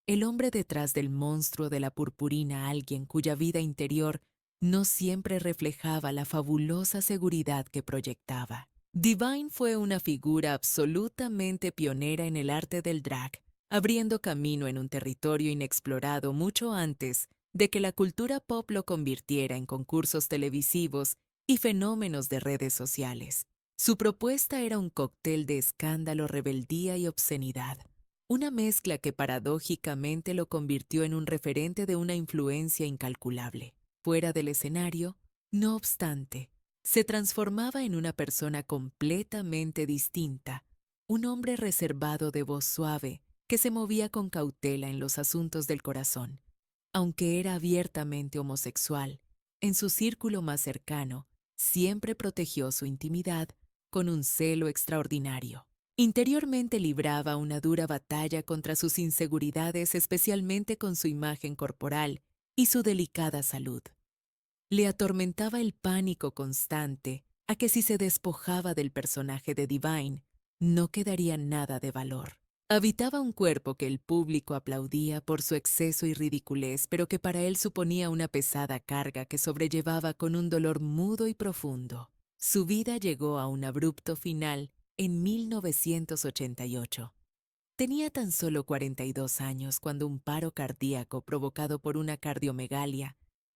el hombre detrás del monstruo de la purpurina, alguien cuya vida interior no siempre reflejaba la fabulosa seguridad que proyectaba. Divine fue una figura absolutamente pionera en el arte del drag, abriendo camino en un territorio inexplorado mucho antes de que la cultura pop lo convirtiera en concursos televisivos y fenómenos de redes sociales. Su propuesta era un cóctel de escándalo, rebeldía y obscenidad, una mezcla que paradójicamente lo convirtió en un referente de una influencia incalculable. Fuera del escenario, no obstante, se transformaba en una persona completamente distinta, un hombre reservado de voz suave que se movía con cautela en los asuntos del corazón. Aunque era abiertamente homosexual, en su círculo más cercano, siempre protegió su intimidad con un celo extraordinario. Interiormente libraba una dura batalla contra sus inseguridades, especialmente con su imagen corporal y su delicada salud. Le atormentaba el pánico constante a que si se despojaba del personaje de Divine, no quedaría nada de valor. Habitaba un cuerpo que el público aplaudía por su exceso y ridiculez, pero que para él suponía una pesada carga que sobrellevaba con un dolor mudo y profundo. Su vida llegó a un abrupto final en 1988. Tenía tan solo 42 años cuando un paro cardíaco provocado por una cardiomegalia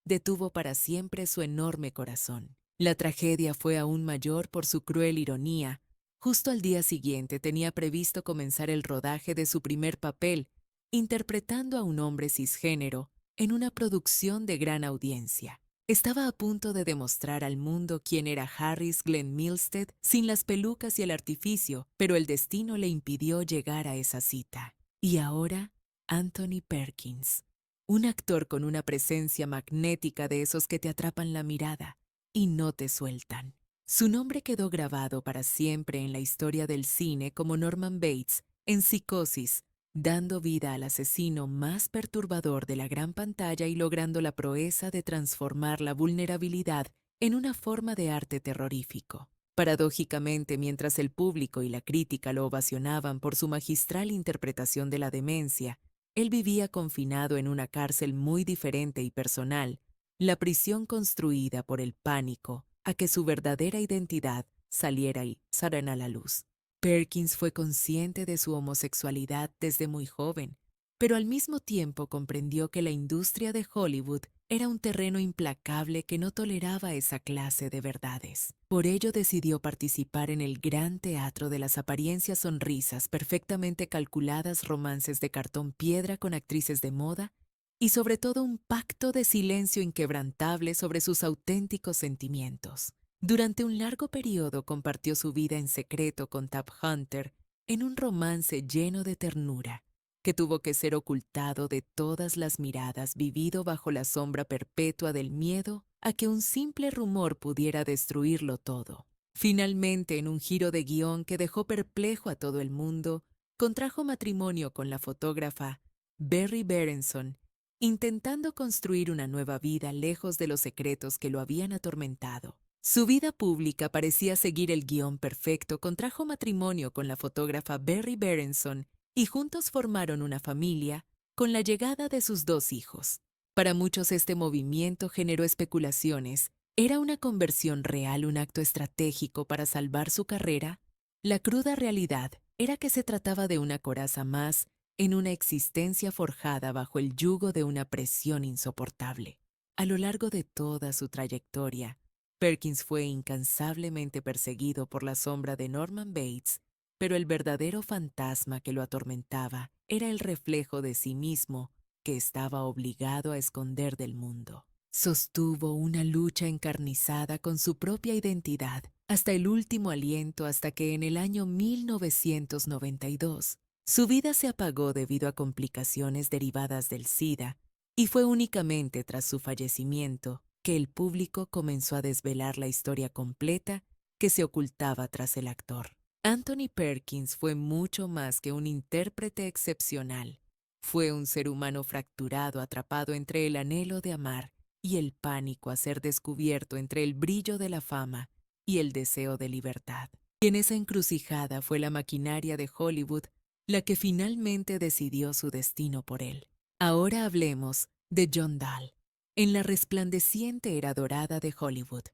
detuvo para siempre su enorme corazón. La tragedia fue aún mayor por su cruel ironía. Justo al día siguiente tenía previsto comenzar el rodaje de su primer papel, interpretando a un hombre cisgénero en una producción de gran audiencia. Estaba a punto de demostrar al mundo quién era Harris Glenn Milstead sin las pelucas y el artificio, pero el destino le impidió llegar a esa cita. Y ahora, Anthony Perkins, un actor con una presencia magnética de esos que te atrapan la mirada y no te sueltan. Su nombre quedó grabado para siempre en la historia del cine como Norman Bates en Psicosis, dando vida al asesino más perturbador de la gran pantalla y logrando la proeza de transformar la vulnerabilidad en una forma de arte terrorífico. Paradójicamente, mientras el público y la crítica lo ovacionaban por su magistral interpretación de la demencia, él vivía confinado en una cárcel muy diferente y personal, la prisión construida por el pánico a que su verdadera identidad saliera a la luz. Perkins fue consciente de su homosexualidad desde muy joven, pero al mismo tiempo comprendió que la industria de Hollywood era un terreno implacable que no toleraba esa clase de verdades. Por ello decidió participar en el gran teatro de las apariencias sonrisas, perfectamente calculadas romances de cartón piedra con actrices de moda y sobre todo un pacto de silencio inquebrantable sobre sus auténticos sentimientos. Durante un largo periodo compartió su vida en secreto con Tab Hunter en un romance lleno de ternura, que tuvo que ser ocultado de todas las miradas, vivido bajo la sombra perpetua del miedo a que un simple rumor pudiera destruirlo todo. Finalmente, en un giro de guión que dejó perplejo a todo el mundo, contrajo matrimonio con la fotógrafa Berry Berenson, intentando construir una nueva vida lejos de los secretos que lo habían atormentado. Su vida pública parecía seguir el guión perfecto. Contrajo matrimonio con la fotógrafa Berry Berenson y juntos formaron una familia con la llegada de sus 2 hijos. Para muchos este movimiento generó especulaciones. ¿Era una conversión real un acto estratégico para salvar su carrera? La cruda realidad era que se trataba de una coraza más en una existencia forjada bajo el yugo de una presión insoportable. A lo largo de toda su trayectoria, Perkins fue incansablemente perseguido por la sombra de Norman Bates, pero el verdadero fantasma que lo atormentaba era el reflejo de sí mismo que estaba obligado a esconder del mundo. Sostuvo una lucha encarnizada con su propia identidad hasta el último aliento, hasta que en el año 1992 su vida se apagó debido a complicaciones derivadas del SIDA, y fue únicamente tras su fallecimiento que el público comenzó a desvelar la historia completa que se ocultaba tras el actor. Anthony Perkins fue mucho más que un intérprete excepcional. Fue un ser humano fracturado, atrapado entre el anhelo de amar y el pánico a ser descubierto, entre el brillo de la fama y el deseo de libertad. Y en esa encrucijada fue la maquinaria de Hollywood la que finalmente decidió su destino por él. Ahora hablemos de John Dahl, en la resplandeciente era dorada de Hollywood.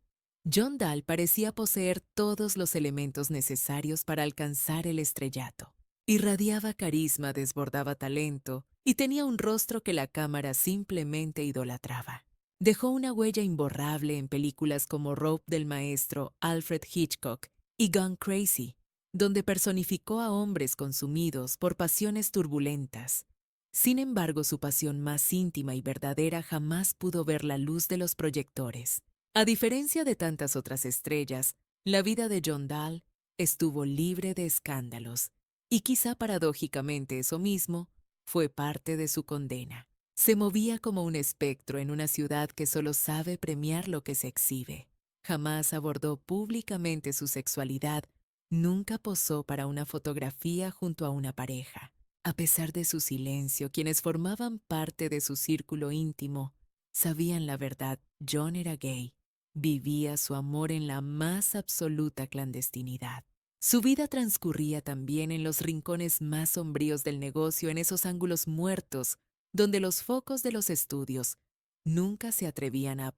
John Dahl parecía poseer todos los elementos necesarios para alcanzar el estrellato. Irradiaba carisma, desbordaba talento y tenía un rostro que la cámara simplemente idolatraba. Dejó una huella imborrable en películas como Rope del maestro Alfred Hitchcock y Gone Crazy, donde personificó a hombres consumidos por pasiones turbulentas. Sin embargo, su pasión más íntima y verdadera jamás pudo ver la luz de los proyectores. A diferencia de tantas otras estrellas, la vida de John Dahl estuvo libre de escándalos, y quizá paradójicamente eso mismo fue parte de su condena. Se movía como un espectro en una ciudad que solo sabe premiar lo que se exhibe. Jamás abordó públicamente su sexualidad, nunca posó para una fotografía junto a una pareja. A pesar de su silencio, quienes formaban parte de su círculo íntimo sabían la verdad. John era gay. Vivía su amor en la más absoluta clandestinidad. Su vida transcurría también en los rincones más sombríos del negocio, en esos ángulos muertos donde los focos de los estudios nunca se atrevían a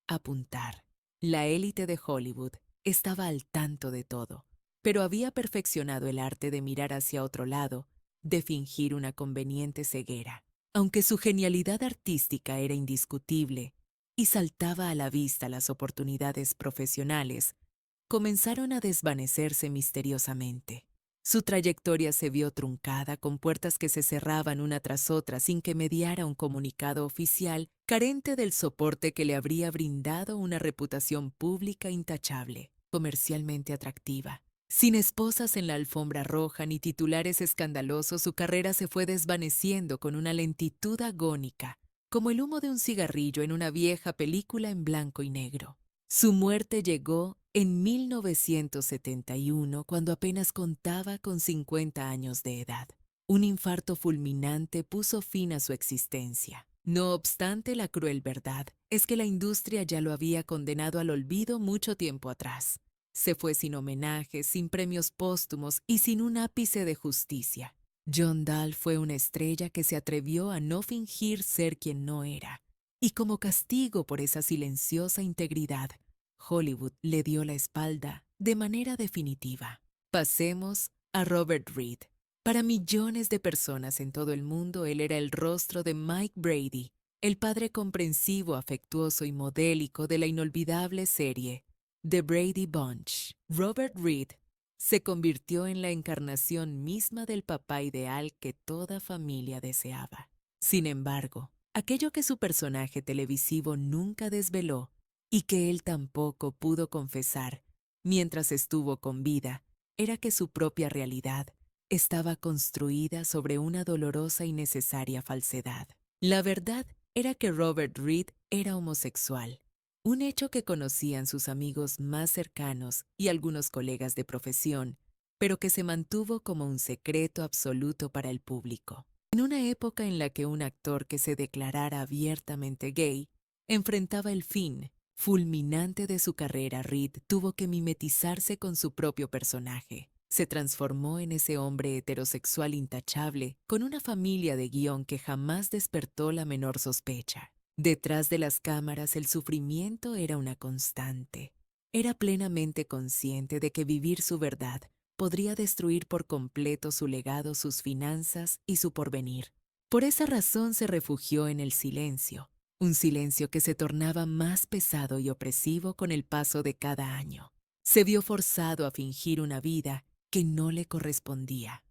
apuntar. La élite de Hollywood estaba al tanto de todo, pero había perfeccionado el arte de mirar hacia otro lado, de fingir una conveniente ceguera. Aunque su genialidad artística era indiscutible y saltaba a la vista las oportunidades profesionales, comenzaron a desvanecerse misteriosamente. Su trayectoria se vio truncada, con puertas que se cerraban una tras otra sin que mediara un comunicado oficial, carente del soporte que le habría brindado una reputación pública intachable, comercialmente atractiva. Sin esposas en la alfombra roja ni titulares escandalosos, su carrera se fue desvaneciendo con una lentitud agónica, como el humo de un cigarrillo en una vieja película en blanco y negro. Su muerte llegó en 1971, cuando apenas contaba con 50 años de edad. Un infarto fulminante puso fin a su existencia. No obstante, la cruel verdad es que la industria ya lo había condenado al olvido mucho tiempo atrás. Se fue sin homenajes, sin premios póstumos y sin un ápice de justicia. John Dahl fue una estrella que se atrevió a no fingir ser quien no era. Y como castigo por esa silenciosa integridad, Hollywood le dio la espalda de manera definitiva. Pasemos a Robert Reed. Para millones de personas en todo el mundo, él era el rostro de Mike Brady, el padre comprensivo, afectuoso y modélico de la inolvidable serie The Brady Bunch. Robert Reed se convirtió en la encarnación misma del papá ideal que toda familia deseaba. Sin embargo, aquello que su personaje televisivo nunca desveló y que él tampoco pudo confesar mientras estuvo con vida, era que su propia realidad estaba construida sobre una dolorosa y necesaria falsedad. La verdad era que Robert Reed era homosexual, un hecho que conocían sus amigos más cercanos y algunos colegas de profesión, pero que se mantuvo como un secreto absoluto para el público. En una época en la que un actor que se declarara abiertamente gay enfrentaba el fin fulminante de su carrera, Reed tuvo que mimetizarse con su propio personaje. Se transformó en ese hombre heterosexual intachable, con una familia de guión que jamás despertó la menor sospecha. Detrás de las cámaras el sufrimiento era una constante. Era plenamente consciente de que vivir su verdad podría destruir por completo su legado, sus finanzas y su porvenir. Por esa razón se refugió en el silencio, un silencio que se tornaba más pesado y opresivo con el paso de cada año. Se vio forzado a fingir una vida que no le correspondía.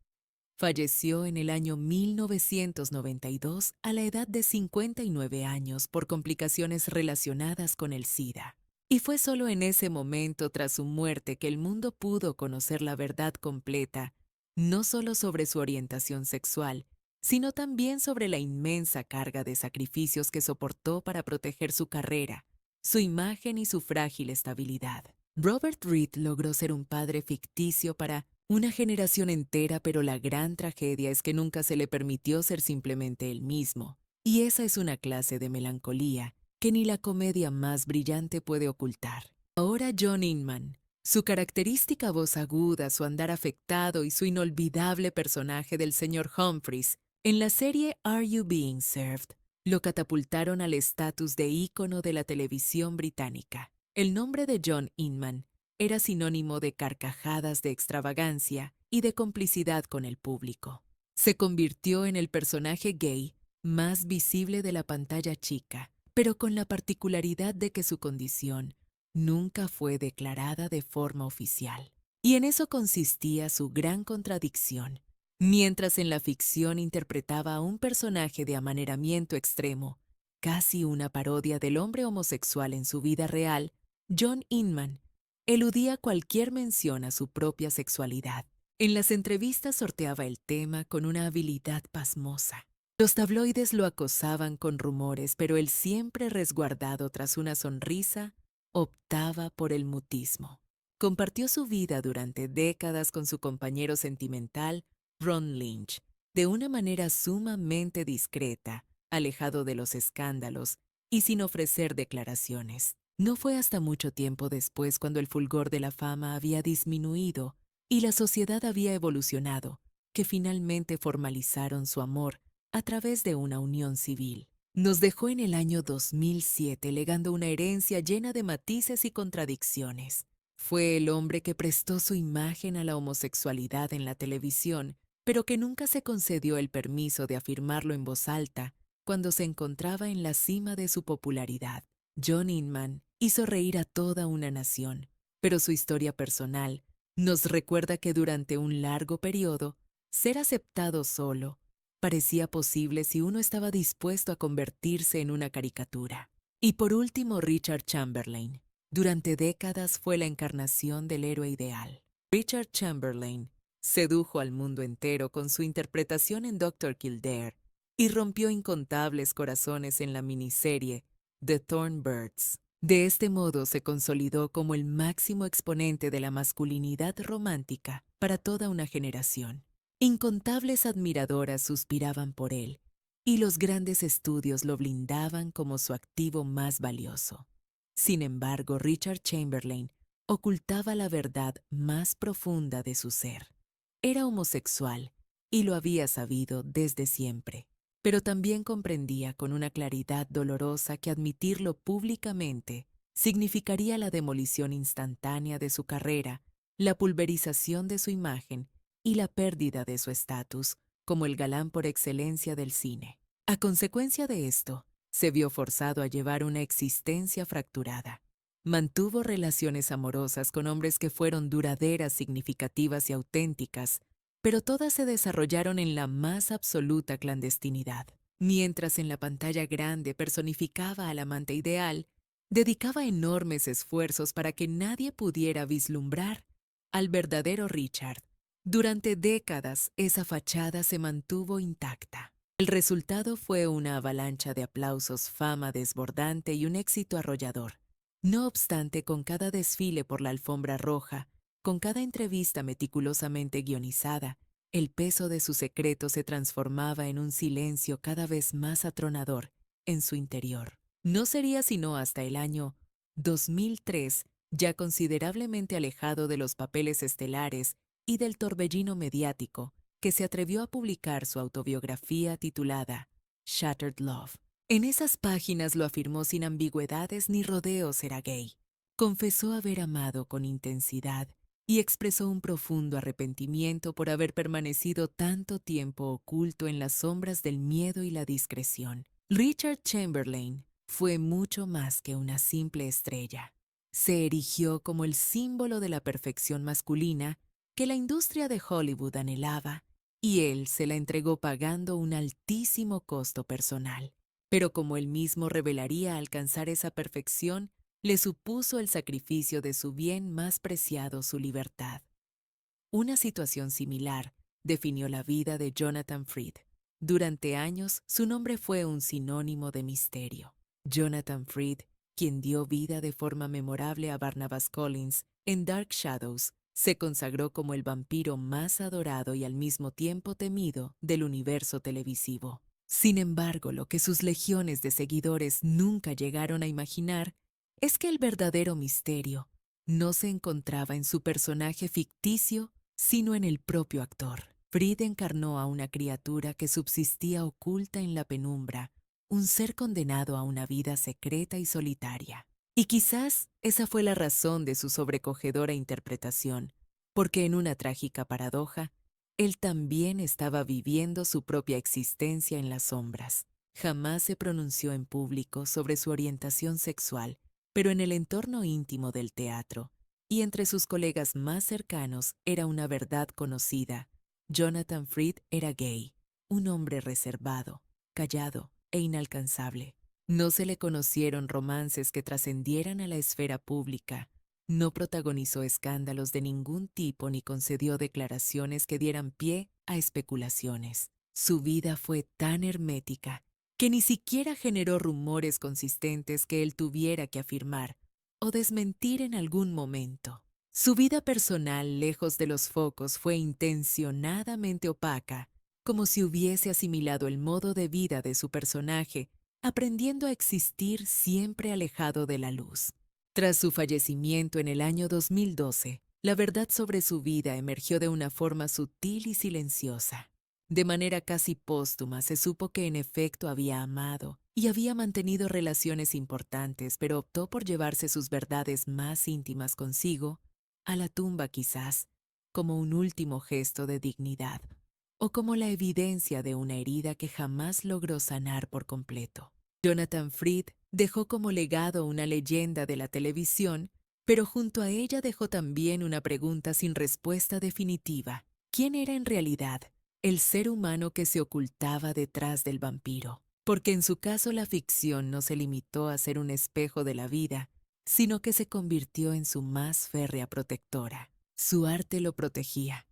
Falleció en el año 1992 a la edad de 59 años por complicaciones relacionadas con el SIDA. Y fue solo en ese momento tras su muerte que el mundo pudo conocer la verdad completa, no solo sobre su orientación sexual, sino también sobre la inmensa carga de sacrificios que soportó para proteger su carrera, su imagen y su frágil estabilidad. Robert Reed logró ser un padre ficticio para una generación entera, pero la gran tragedia es que nunca se le permitió ser simplemente él mismo. Y esa es una clase de melancolía que ni la comedia más brillante puede ocultar. Ahora John Inman, su característica voz aguda, su andar afectado y su inolvidable personaje del señor Humphries en la serie Are You Being Served, lo catapultaron al estatus de ícono de la televisión británica. El nombre de John Inman era sinónimo de carcajadas de extravagancia y de complicidad con el público. Se convirtió en el personaje gay más visible de la pantalla chica, pero con la particularidad de que su condición nunca fue declarada de forma oficial. Y en eso consistía su gran contradicción. Mientras en la ficción interpretaba a un personaje de amaneramiento extremo, casi una parodia del hombre homosexual en su vida real, John Inman eludía cualquier mención a su propia sexualidad. En las entrevistas sorteaba el tema con una habilidad pasmosa. Los tabloides lo acosaban con rumores, pero él, siempre resguardado tras una sonrisa, optaba por el mutismo. Compartió su vida durante décadas con su compañero sentimental, Ron Lynch, de una manera sumamente discreta, alejado de los escándalos y sin ofrecer declaraciones. No fue hasta mucho tiempo después, cuando el fulgor de la fama había disminuido y la sociedad había evolucionado, que finalmente formalizaron su amor a través de una unión civil. Nos dejó en el año 2007 legando una herencia llena de matices y contradicciones. Fue el hombre que prestó su imagen a la homosexualidad en la televisión, pero que nunca se concedió el permiso de afirmarlo en voz alta cuando se encontraba en la cima de su popularidad. John Inman hizo reír a toda una nación, pero su historia personal nos recuerda que durante un largo periodo, ser aceptado solo parecía posible si uno estaba dispuesto a convertirse en una caricatura. Y por último, Richard Chamberlain. Durante décadas fue la encarnación del héroe ideal. Richard Chamberlain sedujo al mundo entero con su interpretación en Dr. Kildare y rompió incontables corazones en la miniserie The Thornbirds. De este modo se consolidó como el máximo exponente de la masculinidad romántica para toda una generación. Incontables admiradoras suspiraban por él, y los grandes estudios lo blindaban como su activo más valioso. Sin embargo, Richard Chamberlain ocultaba la verdad más profunda de su ser. Era homosexual, y lo había sabido desde siempre, pero también comprendía con una claridad dolorosa que admitirlo públicamente significaría la demolición instantánea de su carrera, la pulverización de su imagen y la pérdida de su estatus como el galán por excelencia del cine. A consecuencia de esto, se vio forzado a llevar una existencia fracturada. Mantuvo relaciones amorosas con hombres que fueron duraderas, significativas y auténticas, pero todas se desarrollaron en la más absoluta clandestinidad. Mientras en la pantalla grande personificaba al amante ideal, dedicaba enormes esfuerzos para que nadie pudiera vislumbrar al verdadero Richard. Durante décadas, esa fachada se mantuvo intacta. El resultado fue una avalancha de aplausos, fama desbordante y un éxito arrollador. No obstante, con cada desfile por la alfombra roja, con cada entrevista meticulosamente guionizada, el peso de su secreto se transformaba en un silencio cada vez más atronador en su interior. No sería sino hasta el año 2003, ya considerablemente alejado de los papeles estelares y del torbellino mediático, que se atrevió a publicar su autobiografía titulada Shattered Love. En esas páginas lo afirmó sin ambigüedades ni rodeos era gay. Confesó haber amado con intensidad y expresó un profundo arrepentimiento por haber permanecido tanto tiempo oculto en las sombras del miedo y la discreción. Richard Chamberlain fue mucho más que una simple estrella. Se erigió como el símbolo de la perfección masculina que la industria de Hollywood anhelaba, y él se la entregó pagando un altísimo costo personal. Pero como él mismo revelaría, alcanzar esa perfección le supuso el sacrificio de su bien más preciado, su libertad. Una situación similar definió la vida de Jonathan Fried. Durante años, su nombre fue un sinónimo de misterio. Jonathan Fried, quien dio vida de forma memorable a Barnabas Collins en Dark Shadows, se consagró como el vampiro más adorado y al mismo tiempo temido del universo televisivo. Sin embargo, lo que sus legiones de seguidores nunca llegaron a imaginar es que el verdadero misterio no se encontraba en su personaje ficticio, sino en el propio actor. Fried encarnó a una criatura que subsistía oculta en la penumbra, un ser condenado a una vida secreta y solitaria. Y quizás esa fue la razón de su sobrecogedora interpretación, porque en una trágica paradoja, él también estaba viviendo su propia existencia en las sombras. Jamás se pronunció en público sobre su orientación sexual, pero en el entorno íntimo del teatro y entre sus colegas más cercanos era una verdad conocida. Jonathan Fried era gay, un hombre reservado, callado e inalcanzable. No se le conocieron romances que trascendieran a la esfera pública. No protagonizó escándalos de ningún tipo ni concedió declaraciones que dieran pie a especulaciones. Su vida fue tan hermética que ni siquiera generó rumores consistentes que él tuviera que afirmar o desmentir en algún momento. Su vida personal, lejos de los focos, fue intencionadamente opaca, como si hubiese asimilado el modo de vida de su personaje, aprendiendo a existir siempre alejado de la luz. Tras su fallecimiento en el año 2012, la verdad sobre su vida emergió de una forma sutil y silenciosa. De manera casi póstuma se supo que en efecto había amado y había mantenido relaciones importantes, pero optó por llevarse sus verdades más íntimas consigo, a la tumba quizás, como un último gesto de dignidad, o como la evidencia de una herida que jamás logró sanar por completo. Jonathan Fried dejó como legado una leyenda de la televisión, pero junto a ella dejó también una pregunta sin respuesta definitiva. ¿Quién era en realidad el ser humano que se ocultaba detrás del vampiro? Porque en su caso la ficción no se limitó a ser un espejo de la vida, sino que se convirtió en su más férrea protectora. Su arte lo protegía,